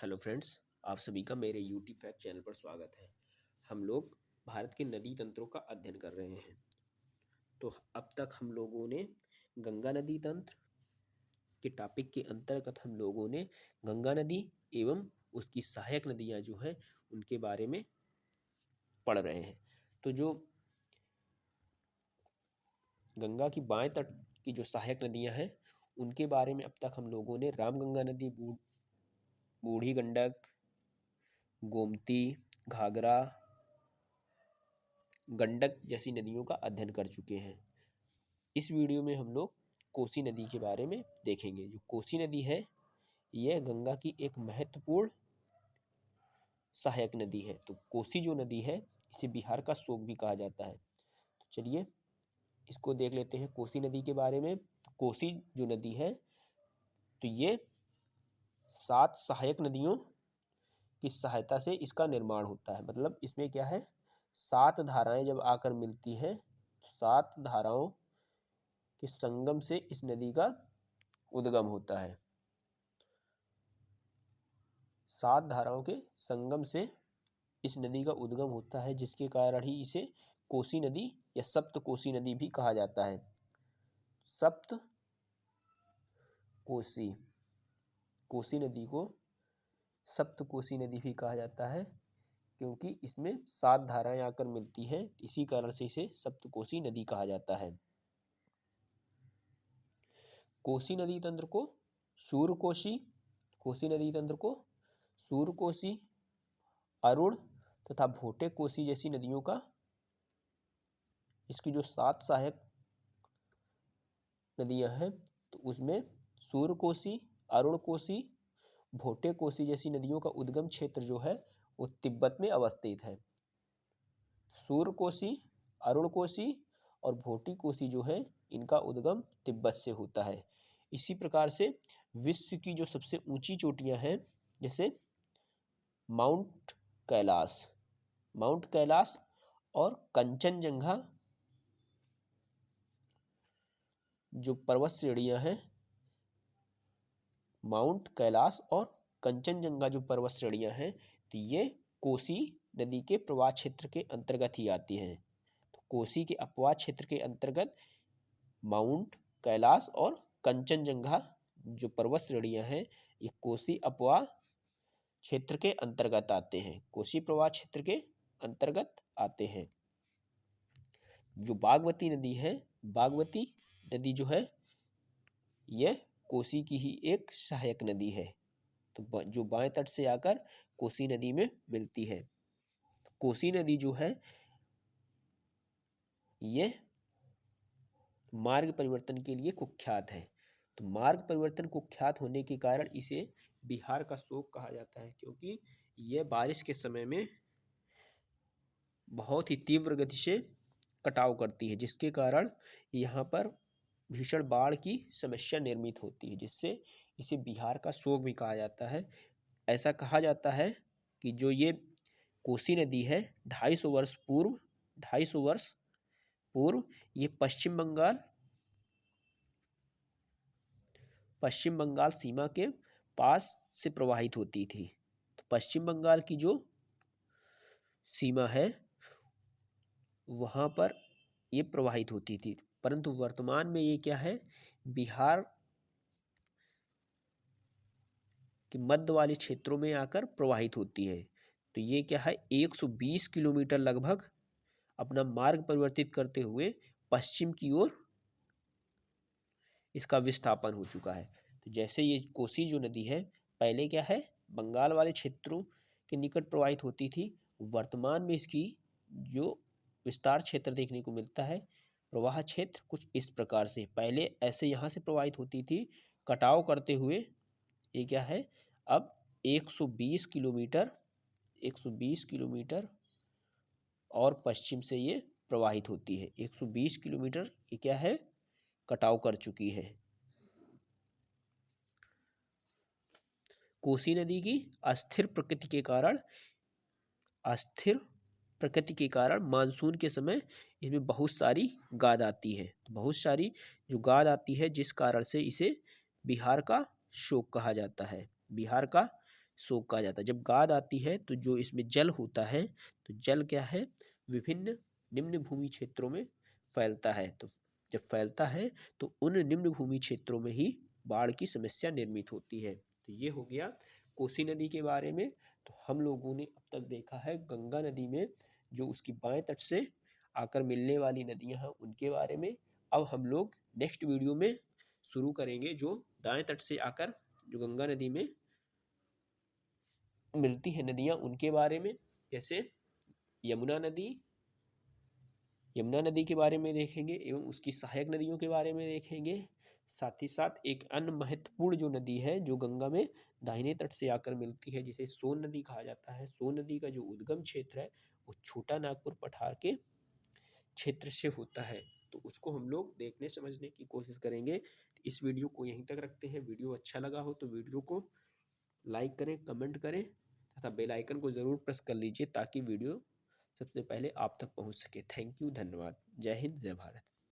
Hello friends, आप सभी का मेरे यूटी फैक्ट चैनल पर स्वागत है। हम लोग भारत के नदी तंत्रों का अध्ययन कर रहे हैं। तो अब तक हम लोगों ने गंगा नदी तंत्र के टॉपिक के अंतर्गत हम लोगों ने गंगा नदी एवं उसकी सहायक नदियाँ जो हैं उनके बारे में पढ़ रहे हैं। तो जो गंगा की बाएं तट की जो सहायक नदियाँ हैं उनके बारे में अब तक हम लोगों ने रामगंगा नदी, बूढ़ी गंडक, गोमती, घाघरा, गंडक जैसी नदियों का अध्ययन कर चुके हैं। इस वीडियो में हम लोग कोसी नदी के बारे में देखेंगे। जो कोसी नदी है यह गंगा की एक महत्वपूर्ण सहायक नदी है। तो कोसी जो नदी है इसे बिहार का शोक भी कहा जाता है। तो चलिए इसको देख लेते हैं कोसी नदी के बारे में। तो कोसी जो नदी है तो ये 7 सहायक नदियों की सहायता से इसका निर्माण होता है। मतलब इसमें क्या है, 7 धाराएं जब आकर मिलती हैं तो 7 धाराओं के संगम से इस नदी का उद्गम होता है। 7 धाराओं के संगम से इस नदी का उद्गम होता है, जिसके कारण ही इसे कोसी नदी या सप्त कोसी नदी भी कहा जाता है। सप्त कोसी, कोसी नदी को सप्त कोसी नदी भी कहा जाता है क्योंकि इसमें 7 धाराएं आकर मिलती हैं। इसी कारण से इसे सप्त कोसी नदी कहा जाता है। कोसी नदी तंत्र को सूर्यकोशी, कोसी नदी तंत्र को सूर्यकोशी, अरुण तथा भोटे कोसी जैसी नदियों का, इसकी जो 7 सहायक नदियां हैं तो उसमें सूर्यकोशी, अरुण कोसी, भोटे कोसी जैसी नदियों का उद्गम क्षेत्र जो है वो तिब्बत में अवस्थित है। सूर्यकोशी, अरुण कोसी और भोटी कोसी जो है इनका उद्गम तिब्बत से होता है। इसी प्रकार से विश्व की जो सबसे ऊंची चोटियां हैं जैसे माउंट कैलाश और कंचनजंगा जो पर्वत श्रेणियां हैं, माउंट कैलाश और कंचनजंगा जो पर्वत श्रेणियां हैं तो ये कोसी नदी के प्रवाह क्षेत्र के अंतर्गत ही आती हैं। तो कोसी के अपवाह क्षेत्र के अंतर्गत माउंट कैलाश और कंचनजंगा जो पर्वत श्रेणियां हैं ये कोसी अपवाह क्षेत्र के अंतर्गत आते हैं, कोसी प्रवाह क्षेत्र के अंतर्गत आते हैं। जो बागमती नदी है, बागमती नदी जो है यह कोसी की ही एक सहायक नदी है। तो जो बाएं तट से आकर कोसी नदी में मिलती है। कोसी नदी जो है यह मार्ग परिवर्तन के लिए कुख्यात है। तो मार्ग परिवर्तन कुख्यात होने के कारण इसे बिहार का शोक कहा जाता है, क्योंकि यह बारिश के समय में बहुत ही तीव्र गति से कटाव करती है, जिसके कारण यहाँ पर भीषण बाढ़ की समस्या निर्मित होती है, जिससे इसे बिहार का शोक भी कहा जाता है। ऐसा कहा जाता है कि जो ये कोसी नदी है 250 वर्ष पूर्व ये पश्चिम बंगाल सीमा के पास से प्रवाहित होती थी। तो पश्चिम बंगाल की जो सीमा है वहाँ पर ये प्रवाहित होती थी, परंतु वर्तमान में ये क्या है, बिहार के मध्य वाले क्षेत्रों में आकर प्रवाहित होती है। तो ये क्या है, 120 किलोमीटर लगभग अपना मार्ग परिवर्तित करते हुए पश्चिम की ओर इसका विस्थापन हो चुका है। तो जैसे ये कोसी जो नदी है पहले क्या है, बंगाल वाले क्षेत्रों के निकट प्रवाहित होती थी, वर्तमान में इसकी जो विस्तार क्षेत्र देखने को मिलता है, प्रवाह क्षेत्र कुछ इस प्रकार से, पहले ऐसे यहाँ से प्रवाहित होती थी, कटाव करते हुए ये क्या है अब 120 किलोमीटर और पश्चिम से ये प्रवाहित होती है। 120 किलोमीटर ये क्या है, कटाव कर चुकी है। कोसी नदी की अस्थिर प्रकृति के कारण मानसून के समय इसमें बहुत सारी गाद आती है। तो बहुत सारी जो गाद आती है जिस कारण से इसे बिहार का शोक कहा जाता है, बिहार का सोक कहा जाता है। जब गाद आती है तो जो इसमें जल होता है, तो जल क्या है, विभिन्न निम्न भूमि क्षेत्रों में फैलता है। तो जब फैलता है तो उन निम्न भूमि क्षेत्रों में ही बाढ़ की समस्या निर्मित होती है। तो ये हो गया कोसी नदी के बारे में। तो हम लोगों ने अब तक देखा है गंगा नदी में जो उसकी बाएं तट से आकर मिलने वाली नदियां हैं उनके बारे में। अब हम लोग नेक्स्ट वीडियो में शुरू करेंगे जो दाएं तट से आकर जो गंगा नदी में मिलती है नदियां उनके बारे में, जैसे यमुना नदी के बारे में देखेंगे एवं उसकी सहायक नदियों के बारे में देखेंगे। साथ ही साथ एक अन्य महत्वपूर्ण जो नदी है जो गंगा में दाहिने तट से आकर मिलती है जिसे सोन नदी कहा जाता है। सोन नदी का जो उद्गम क्षेत्र है वो छोटा नागपुर पठार के क्षेत्र से होता है। तो उसको हम लोग देखने समझने की कोशिश करेंगे। इस वीडियो को यहीं तक रखते हैं। वीडियो अच्छा लगा हो तो वीडियो को लाइक करें, कमेंट करें तथा बेल आइकन को ज़रूर प्रेस कर लीजिए ताकि वीडियो सबसे पहले आप तक पहुंच सके। थैंक यू, धन्यवाद। जय हिंद, जय भारत।